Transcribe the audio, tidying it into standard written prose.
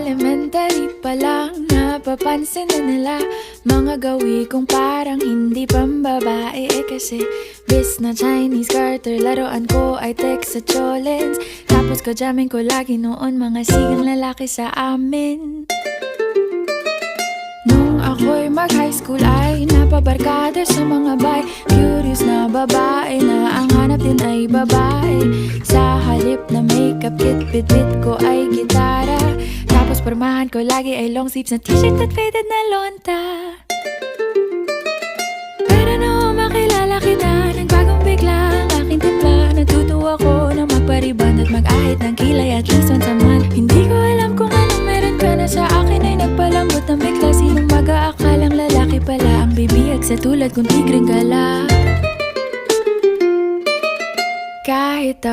Elementary pa lang, napapansin na nila mga gawi kong parang hindi pambabae. Kasi bis na Chinese Carter, laruan ko ay text sa cholens. Tapos kajamin ko lagi noon mga sigang lalaki sa amin. Nung ako'y mag-high school ay napabarkada sa mga bay. Curious na babae na ang hanap din ay babae. Sa halip na makeup kit, bit-bit ko ay gitara. Tapos pormahan ko lagi ay long sleeves na t-shirt at faded na lonta. Pero noong makilala kita, nagbagong bigla ang aking timpla. Natutuwa ko na magpariban at mag-ahit ng kilay at least once a month. Hindi ko alam kung anong meron ka na sa akin ay nagpalambot ng bigla. Sinong mag-aakalang lalaki pala ang bibiyag sa tulad kong tigreng gala.